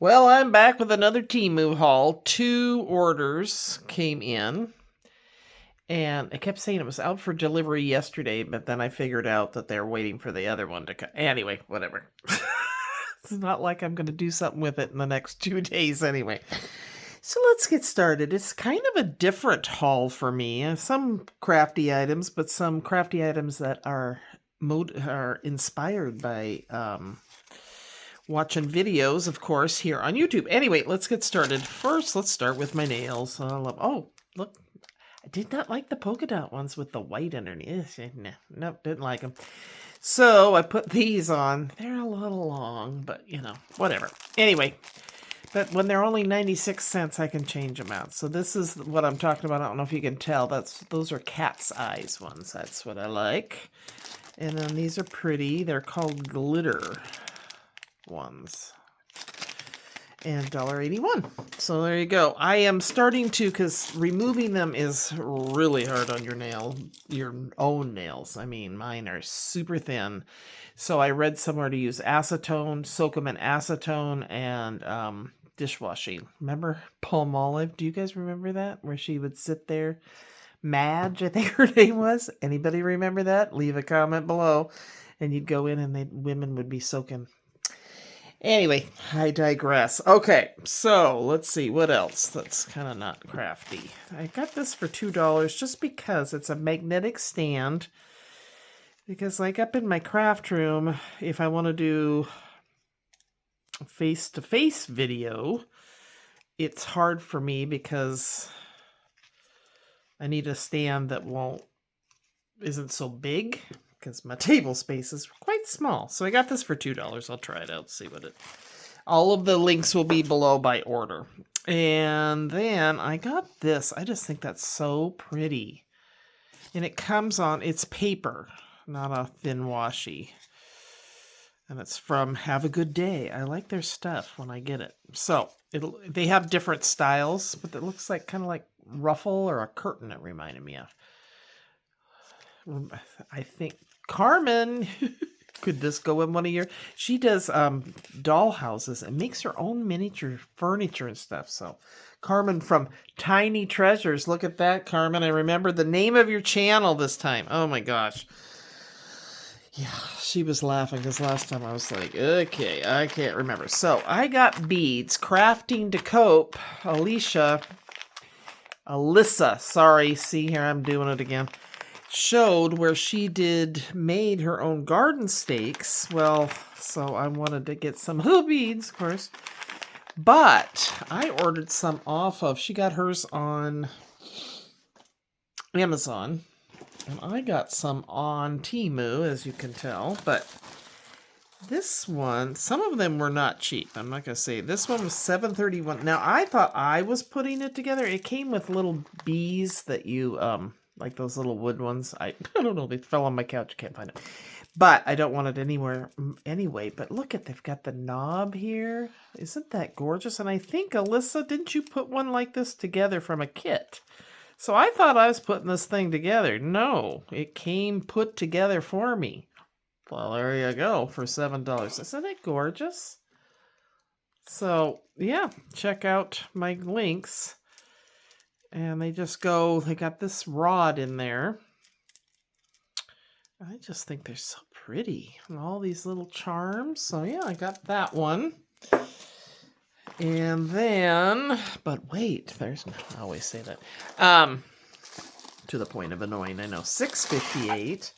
Well, I'm back with another Temu haul. 2 orders came in, and I kept saying it was out for delivery yesterday, but then I figured out that they're waiting for the other one to come. Anyway, whatever. It's not like I'm going to do something with it in the next 2 days anyway. So let's get started. It's kind of a different haul for me. Some crafty items, but some crafty items that are inspired by watching videos, of course, here on YouTube. Anyway, let's get started. First, let's start with my nails. Oh, look. I did not like the polka dot ones with the white underneath. Nope, didn't like them. So I put these on. They're a little long, but, whatever. Anyway, but when they're only 96 cents, I can change them out. So this is what I'm talking about. I don't know if you can tell. Those are cat's eyes ones. That's what I like. And then these are pretty. They're called glitter ones, and $1.81. So there you go. I am starting to, because removing them is really hard on your own nails. I mean, mine are super thin. So I read somewhere to use acetone, soak them in acetone, and dishwashing. Remember Palmolive? Do you guys remember that? Where she would sit there? Madge, I think her name was. Anybody remember that? Leave a comment below. And you'd go in and women would be soaking. Anyway, I digress. Okay, so let's see what else. That's kind of not crafty. I got this for $2 just because it's a magnetic stand. Because like up in my craft room, if I want to do face-to-face video, it's hard for me because I need a stand that isn't so big, because my table space is quite small. So I got this for $2. I'll try it out, see what it... All of the links will be below by order. And then I got this. I just think that's so pretty. And it comes on, it's paper, not a thin washi. And it's from Have a Good Day. I like their stuff when I get it. So they have different styles, but it looks like kind of like ruffle or a curtain it reminded me of. I think Carmen, could this go in one of your... She does doll houses and makes her own miniature furniture and stuff. So Carmen from Tiny Treasures. Look at that, Carmen. I remember the name of your channel this time. Oh my gosh. Yeah, she was laughing because last time I was like, okay, I can't remember. So I got beads. Crafting to Cope. Alyssa, sorry. See here, I'm doing it again. Showed where she made her own garden stakes. Well, so I wanted to get some of the beads, of course. But I ordered some off of, she got hers on Amazon. And I got some on Temu, as you can tell. But this one, some of them were not cheap. I'm not going to say. This one was $7.31. Now, I thought I was putting it together. It came with little bees that you... like those little wood ones. I don't know. They fell on my couch. Can't find it. But I don't want it anywhere anyway. But look at, they've got the knob here. Isn't that gorgeous? And I think, Alyssa, didn't you put one like this together from a kit? So I thought I was putting this thing together. No, it came put together for me. Well, there you go for $7. Isn't it gorgeous? So, yeah, check out my links. And they got this rod in there. I just think they're so pretty. And all these little charms. So yeah, I got that one. And then, but wait, I always say that. To the point of annoying, I know. $6.58.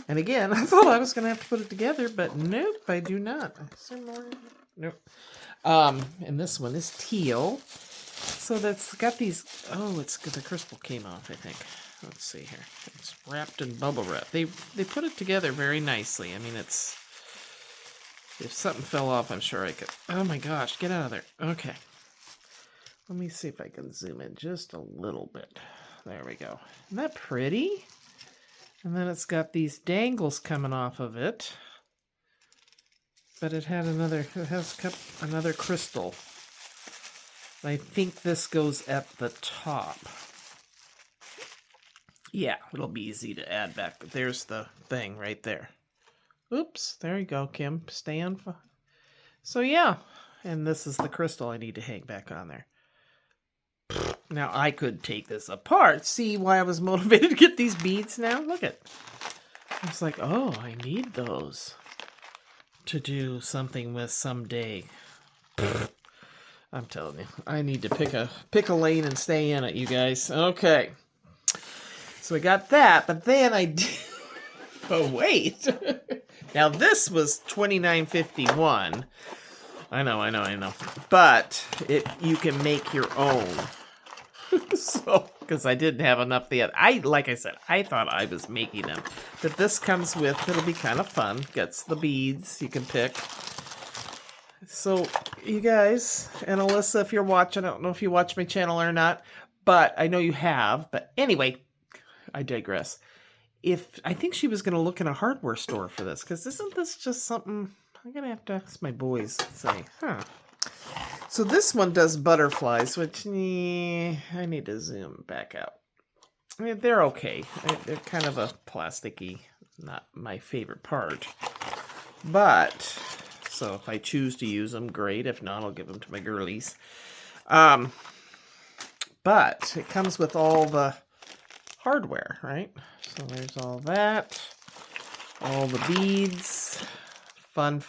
And again, I thought I was going to have to put it together, but nope, I do not. Is there more? Nope. And this one is teal. So that's got these, the crystal came off, I think. Let's see here. It's wrapped in bubble wrap. They put it together very nicely. I mean, if something fell off, I'm sure I could. Oh my gosh, get out of there. Okay. Let me see if I can zoom in just a little bit. There we go. Isn't that pretty? And then it's got these dangles coming off of it. But it has another crystal. I think this goes at the top. Yeah, it'll be easy to add back. But there's the thing right there. Oops, there you go, Kim. So yeah, And this is the crystal I need to hang back on there. Now, I could take this apart. See why I was motivated to get these beads now? Look at. I was like, oh, I need those to do something with someday. I'm telling you, I need to pick a lane and stay in it, you guys. Okay. So I got that, but then I did... Oh, wait. Now, this was $29.51. I know. But you can make your own. So, because I didn't have enough the other. Like I said, I thought I was making them. But this comes with, it'll be kind of fun. Gets the beads you can pick. So, you guys, and Alyssa, if you're watching, I don't know if you watch my channel or not, but I know you have. But anyway, I digress. I think she was going to look in a hardware store for this, because isn't this just something I'm going to have to ask my boys to say, huh. So this one does butterflies, which I need to zoom back out. I mean, they're okay. They're kind of a plasticky, not my favorite part. But, so if I choose to use them, great. If not, I'll give them to my girlies. But it comes with all the hardware, right? So there's all that. All the beads. Fun.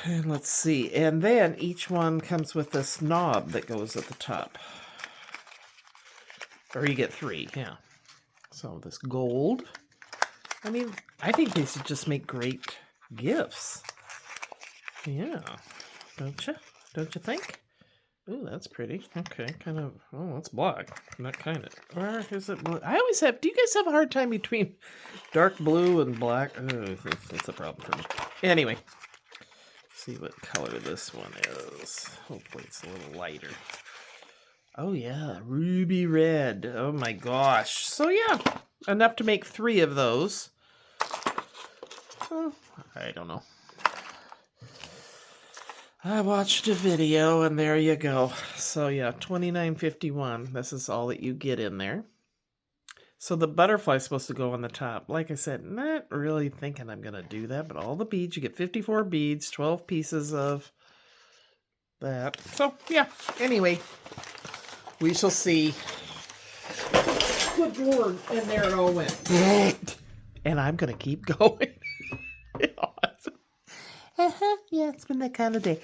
And let's see. And then each one comes with this knob that goes at the top. Or you get 3, yeah. So this gold. I mean, I think these would just make great gifts. Yeah. Don't you? Don't you think? Ooh, that's pretty. Okay, kind of. Oh, it's black. Not kind of. Or is it blue? I always have. Do you guys have a hard time between dark blue and black? Oh, that's a problem for me. Anyway, see what color this one is. Hopefully, it's a little lighter. Oh yeah, ruby red. Oh my gosh. So yeah, enough to make 3 of those. Oh, I don't know. I watched a video, and there you go. So, yeah, $29.51. This is all that you get in there. So, the butterfly's supposed to go on the top. Like I said, not really thinking I'm going to do that, but all the beads, you get 54 beads, 12 pieces of that. So, yeah, anyway, we shall see. Good Lord, and there it all went. And I'm going to keep going. Yeah, it's been that kind of day.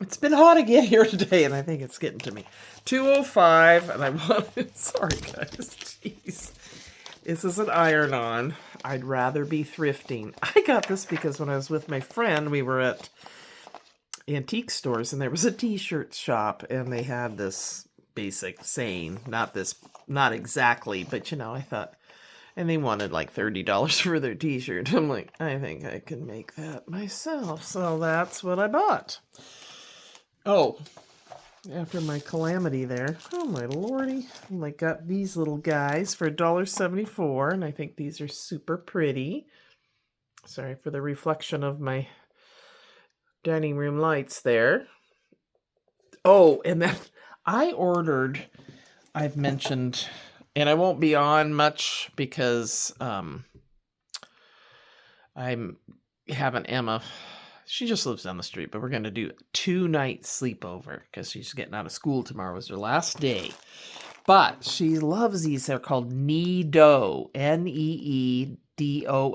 It's been hot again here today, and I think it's getting to me. 2:05, and I wanted... Sorry, guys. Jeez. This is an iron-on. I'd rather be thrifting. I got this because when I was with my friend, we were at antique stores, and there was a t-shirt shop, and they had this basic saying. Not exactly, but, you know, I thought... And they wanted like $30 for their t-shirt. I'm like, I think I can make that myself. So that's what I bought. Oh, after my calamity there. Oh my lordy. I got these little guys for $1.74. And I think these are super pretty. Sorry for the reflection of my dining room lights there. Oh, and then I've mentioned... And I won't be on much because I'm having Emma. She just lives down the street, but we're going to do a 2-night sleepover because she's getting out of school tomorrow. It was her last day. But she loves these. They're called Needoh, Needoh,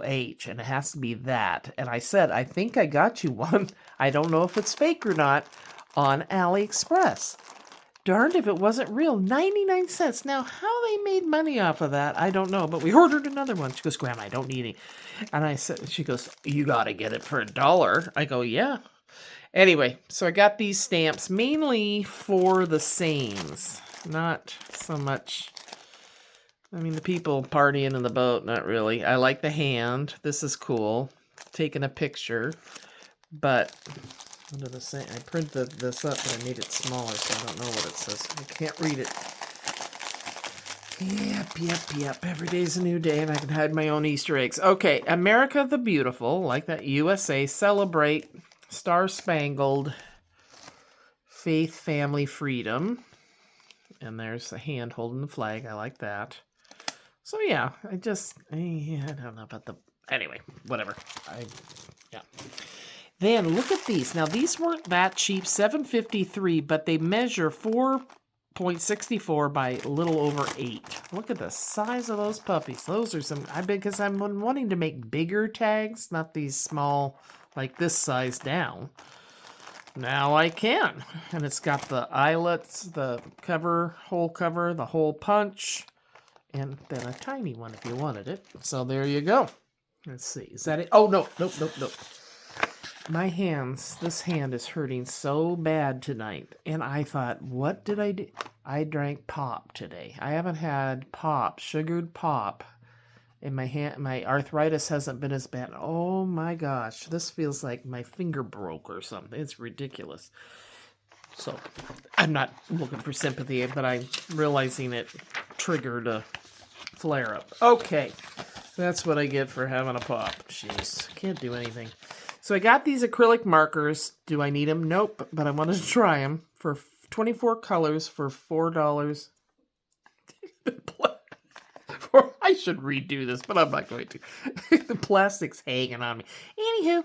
and it has to be that. And I said, I think I got you one. I don't know if it's fake or not on AliExpress. Darned if it wasn't real. 99 cents. Now, how they made money off of that, I don't know. But we ordered another one. She goes, Grandma, I don't need any. And she goes, you got to get it for $1. I go, yeah. Anyway, so I got these stamps mainly for the sayings. Not so much, I mean, the people partying in the boat, not really. I like the hand. This is cool. Taking a picture. But... What did it say? I printed this up, but I made it smaller, so I don't know what it says. I can't read it. Yep. Every day's a new day, and I can hide my own Easter eggs. Okay, America the Beautiful, like that, USA, celebrate, star-spangled, faith, family, freedom. And there's a hand holding the flag. I like that. So, yeah, I don't know about the... Anyway, whatever. Yeah. Then look at these. Now these weren't that cheap, $7.53, but they measure 4.64 by a little over 8. Look at the size of those puppies. Those are some, because I'm wanting to make bigger tags, not these small, like this size down. Now I can. And it's got the eyelets, the cover, the hole punch, and then a tiny one if you wanted it. So there you go. Let's see. Is that it? Oh, no. Nope. My hands, this hand is hurting so bad tonight. And I thought, what did I do? I drank pop today. I haven't had pop, sugared pop. And my hand, my arthritis hasn't been as bad. Oh my gosh, this feels like my finger broke or something. It's ridiculous. So I'm not looking for sympathy, but I'm realizing it triggered a flare up. Okay, that's what I get for having a pop. Jeez, can't do anything. So I got these acrylic markers. Do I need them? Nope, but I wanted to try them for 24 colors for $4. I should redo this, but I'm not going to. The plastic's hanging on me. Anywho,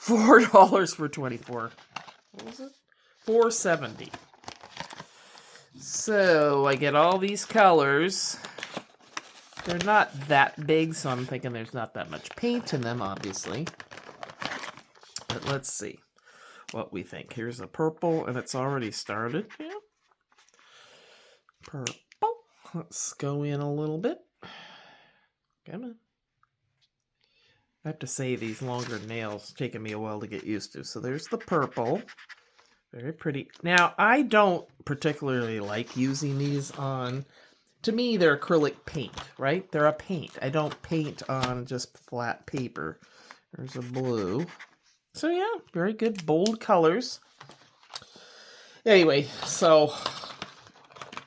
$4 for 24. What was it? $4.70. So I get all these colors. They're not that big, so I'm thinking there's not that much paint in them, obviously. But let's see what we think. Here's a purple, and it's already started. Yeah. Purple. Let's go in a little bit. Come on. I have to say these longer nails taking me a while to get used to. So there's the purple. Very pretty. Now, I don't particularly like using these on... To me, they're acrylic paint, right? They're a paint. I don't paint on just flat paper. There's a blue. So yeah, very good, bold colors. Anyway, so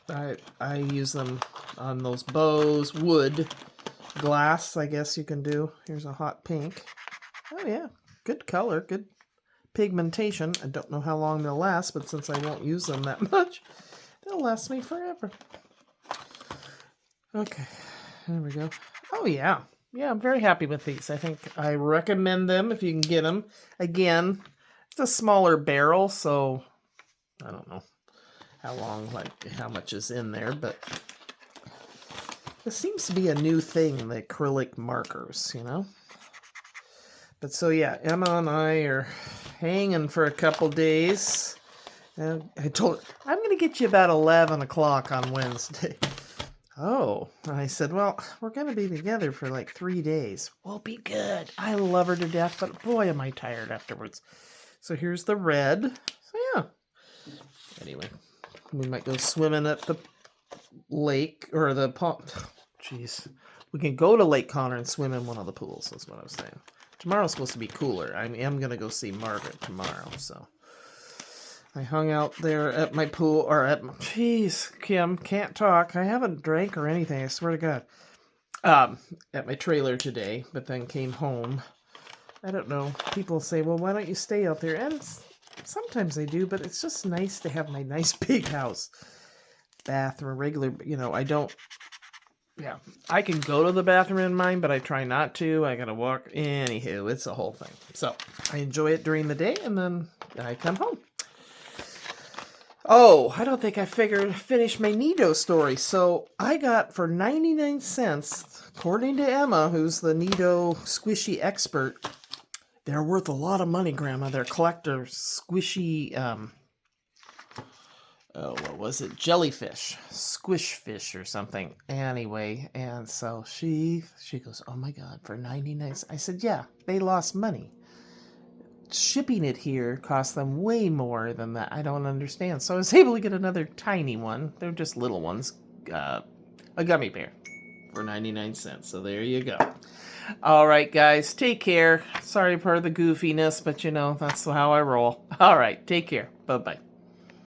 I use them on those bows, wood, glass, I guess you can do. Here's a hot pink. Oh yeah, good color, good pigmentation. I don't know how long they'll last, but since I won't use them that much, they'll last me forever. Okay, there we go. Oh yeah. Yeah, I'm very happy with these. I think I recommend them if you can get them. Again, it's a smaller barrel, so I don't know how much is in there, but this seems to be a new thing, the acrylic markers, you know? But so yeah, Emma and I are hanging for a couple days. And I told her, I'm going to get you about 11 o'clock on Wednesday. Oh, and I said, well, we're going to be together for like 3 days. We'll be good. I love her to death, but boy, am I tired afterwards. So here's the red. So yeah. Anyway, we might go swimming at the lake or the pond. Jeez. We can go to Lake Connor and swim in one of the pools, is what I was saying. Tomorrow's supposed to be cooler. I am going to go see Margaret tomorrow, so... I hung out there at my pool, or at... Jeez, Kim, can't talk. I haven't drank or anything, I swear to God. At my trailer today, but then came home. I don't know. People say, well, why don't you stay out there? And sometimes I do, but it's just nice to have my nice big house. Bathroom, regular, you know, I don't... Yeah, I can go to the bathroom in mine, but I try not to. I gotta walk. Anywho, it's a whole thing. So, I enjoy it during the day, and then I come home. Oh, I don't think I finished my Nido story. So I got for 99 cents, according to Emma, who's the Nido squishy expert, they're worth a lot of money, Grandma. They're collector squishy, what was it? Jellyfish, squish fish or something. Anyway, and so she goes, oh my God, for 99 cents. I said, yeah, they lost money. Shipping it here cost them way more than that. I don't understand. So I was able to get another tiny one. They're just little ones. A gummy bear for 99 cents. So there you go. All right, guys. Take care. Sorry for the goofiness, but you know, that's how I roll. All right. Take care. Bye-bye.